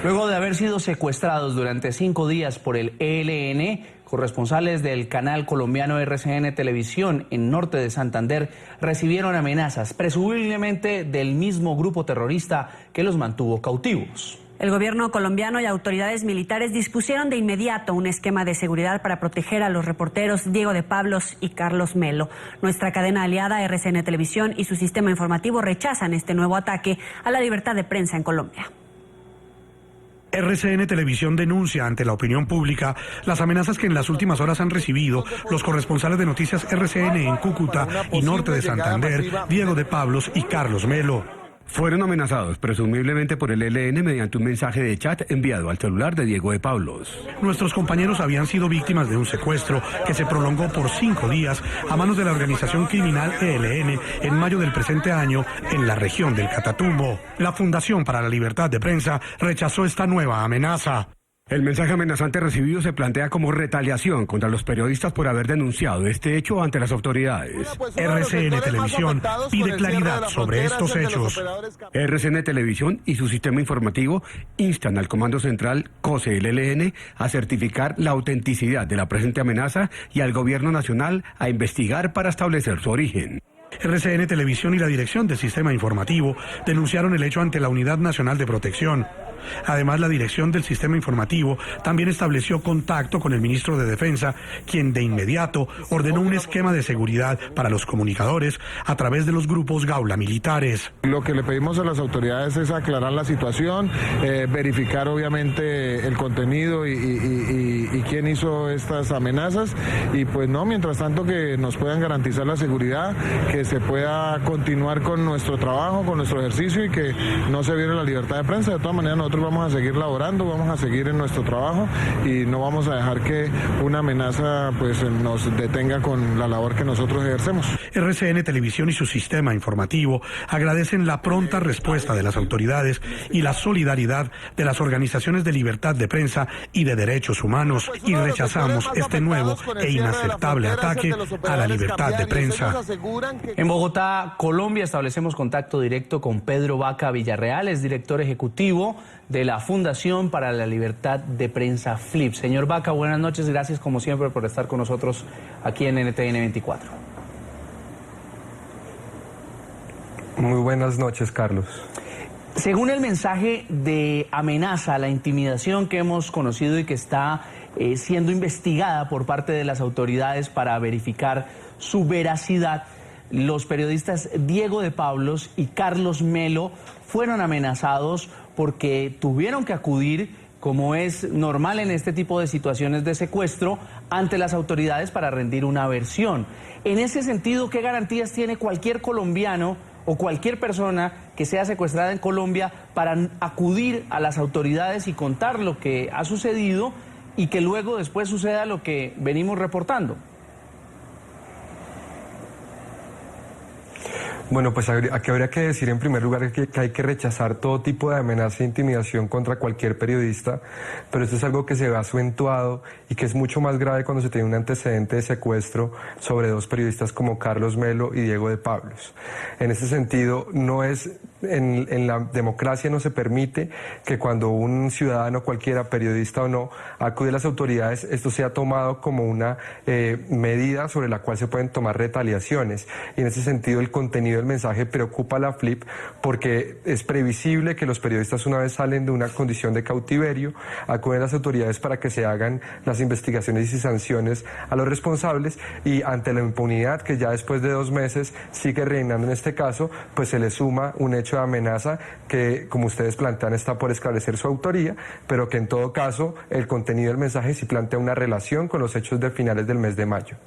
Luego de haber sido secuestrados durante 5 días por el ELN, corresponsales del canal colombiano RCN Televisión en norte de Santander recibieron amenazas, presumiblemente del mismo grupo terrorista que los mantuvo cautivos. El gobierno colombiano y autoridades militares dispusieron de inmediato un esquema de seguridad para proteger a los reporteros Diego de Pablos y Carlos Melo. Nuestra cadena aliada RCN Televisión y su sistema informativo rechazan este nuevo ataque a la libertad de prensa en Colombia. RCN Televisión denuncia ante la opinión pública las amenazas que en las últimas horas han recibido los corresponsales de Noticias RCN en Cúcuta y norte de Santander, Diego de Pablos y Carlos Melo. Fueron amenazados presumiblemente por el ELN mediante un mensaje de chat enviado al celular de Diego de Pablos. Nuestros compañeros habían sido víctimas de un secuestro que se prolongó por 5 días a manos de la organización criminal ELN en mayo del presente año en la región del Catatumbo. La Fundación para la Libertad de Prensa rechazó esta nueva amenaza. El mensaje amenazante recibido se plantea como retaliación contra los periodistas por haber denunciado este hecho ante las autoridades. RCN Televisión pide claridad sobre estos hechos. RCN Televisión y su sistema informativo instan al Comando Central COSE-ELN a certificar la autenticidad de la presente amenaza y al Gobierno Nacional a investigar para establecer su origen. RCN Televisión y la dirección del sistema informativo denunciaron el hecho ante la Unidad Nacional de Protección. Además, la dirección del sistema informativo también estableció contacto con el ministro de Defensa, quien de inmediato ordenó un esquema de seguridad para los comunicadores a través de los grupos Gaula militares. Lo que le pedimos a las autoridades es aclarar la situación, verificar obviamente el contenido y quién hizo estas amenazas y pues no, mientras tanto que nos puedan garantizar la seguridad, que se pueda continuar con nuestro trabajo, con nuestro ejercicio y que no se viole la libertad de prensa. De todas maneras nosotros vamos a seguir laborando, vamos a seguir en nuestro trabajo y no vamos a dejar que una amenaza pues nos detenga con la labor que nosotros ejercemos. RCN Televisión y su sistema informativo agradecen la pronta respuesta de las autoridades y la solidaridad de las organizaciones de libertad de prensa y de derechos humanos y rechazamos este nuevo e inaceptable ataque a la libertad de prensa. En Bogotá, Colombia, establecemos contacto directo con Pedro Vaca Villarreal, es director ejecutivo de la Fundación para la Libertad de Prensa FLIP. Señor Vaca, buenas noches, gracias como siempre por estar con nosotros aquí en NTN 24. Muy buenas noches, Carlos. Según el mensaje de amenaza, la intimidación que hemos conocido y que está siendo investigada por parte de las autoridades para verificar su veracidad, los periodistas Diego de Pablos y Carlos Melo fueron amenazados porque tuvieron que acudir, como es normal en este tipo de situaciones de secuestro, ante las autoridades para rendir una versión. En ese sentido, ¿qué garantías tiene cualquier colombiano o cualquier persona que sea secuestrada en Colombia para acudir a las autoridades y contar lo que ha sucedido y que luego después suceda lo que venimos reportando? Bueno, pues aquí habría que decir en primer lugar que hay que rechazar todo tipo de amenaza e intimidación contra cualquier periodista, pero esto es algo que se ve acentuado y que es mucho más grave cuando se tiene un antecedente de secuestro sobre 2 periodistas como Carlos Melo y Diego de Pablos. En ese sentido, no es en la democracia no se permite que cuando un ciudadano cualquiera, periodista o no, acude a las autoridades, esto sea tomado como una medida sobre la cual se pueden tomar retaliaciones. Y en ese sentido el contenido del mensaje preocupa a la FLIP porque es previsible que los periodistas, una vez salen de una condición de cautiverio, acuden a las autoridades para que se hagan las investigaciones y sanciones a los responsables, y ante la impunidad que ya después de 2 meses sigue reinando en este caso, pues se le suma un hecho de amenaza que, como ustedes plantean, está por esclarecer su autoría, pero que en todo caso el contenido del mensaje sí plantea una relación con los hechos de finales del mes de mayo.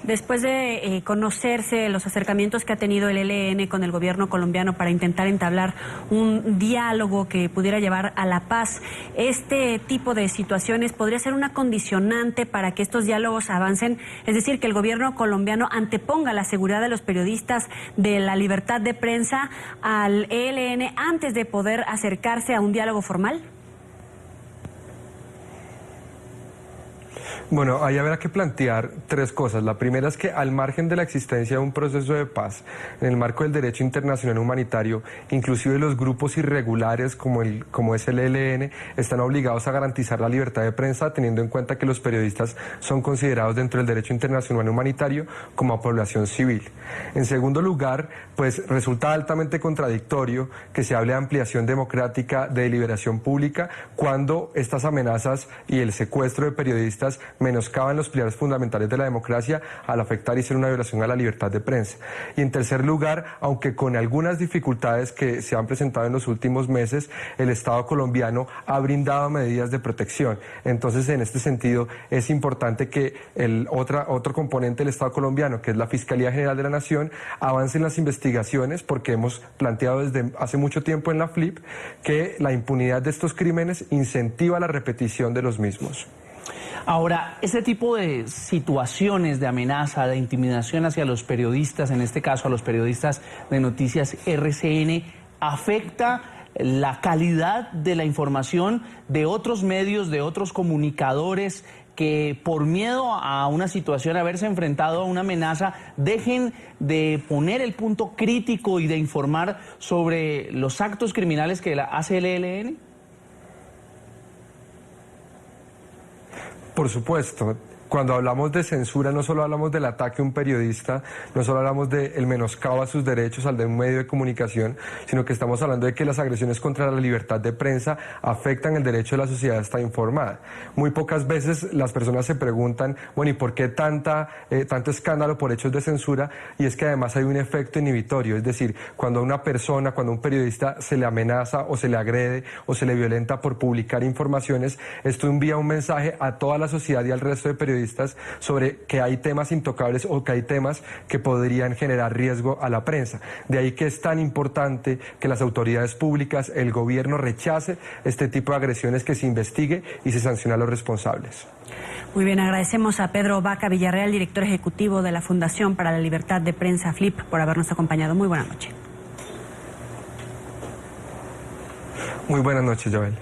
Después de conocerse los acercamientos que ha tenido el ELN con el gobierno colombiano para intentar entablar un diálogo que pudiera llevar a la paz, ¿este tipo de situaciones podría ser una condicionante para que estos diálogos avancen? Es decir, que el gobierno colombiano anteponga la seguridad de los periodistas, de la libertad de prensa al ELN antes de poder acercarse a un diálogo formal. Bueno, ahí habrá que plantear tres cosas. La primera es que al margen de la existencia de un proceso de paz, en el marco del derecho internacional humanitario, inclusive los grupos irregulares como es el ELN, están obligados a garantizar la libertad de prensa, teniendo en cuenta que los periodistas son considerados dentro del derecho internacional humanitario como población civil. En segundo lugar, pues resulta altamente contradictorio que se hable de ampliación democrática, de deliberación pública, cuando estas amenazas y el secuestro de periodistas menoscaban los pilares fundamentales de la democracia al afectar y ser una violación a la libertad de prensa. Y en tercer lugar, aunque con algunas dificultades que se han presentado en los últimos meses, el Estado colombiano ha brindado medidas de protección. Entonces, en este sentido, es importante que otro componente del Estado colombiano, que es la Fiscalía General de la Nación, avance en las investigaciones, porque hemos planteado desde hace mucho tiempo en la FLIP que la impunidad de estos crímenes incentiva la repetición de los mismos. Ahora, este tipo de situaciones de amenaza, de intimidación hacia los periodistas, en este caso a los periodistas de Noticias RCN, ¿afecta la calidad de la información de otros medios, de otros comunicadores que por miedo a una situación, a haberse enfrentado a una amenaza, dejen de poner el punto crítico y de informar sobre los actos criminales que hace el ELN? Por supuesto. Cuando hablamos de censura, no solo hablamos del ataque a un periodista, no solo hablamos del menoscabo a sus derechos, al de un medio de comunicación, sino que estamos hablando de que las agresiones contra la libertad de prensa afectan el derecho de la sociedad a estar informada. Muy pocas veces las personas se preguntan, bueno, ¿y por qué tanto escándalo por hechos de censura? Y es que además hay un efecto inhibitorio, es decir, cuando a una persona, cuando a un periodista se le amenaza o se le agrede o se le violenta por publicar informaciones, esto envía un mensaje a toda la sociedad y al resto de periodistas sobre que hay temas intocables o que hay temas que podrían generar riesgo a la prensa. De ahí que es tan importante que las autoridades públicas, el gobierno rechace este tipo de agresiones, que se investigue y se sancione a los responsables. Muy bien, agradecemos a Pedro Vaca Villarreal, director ejecutivo de la Fundación para la Libertad de Prensa, FLIP, por habernos acompañado. Muy buena noche. Muy buenas noches, Joel.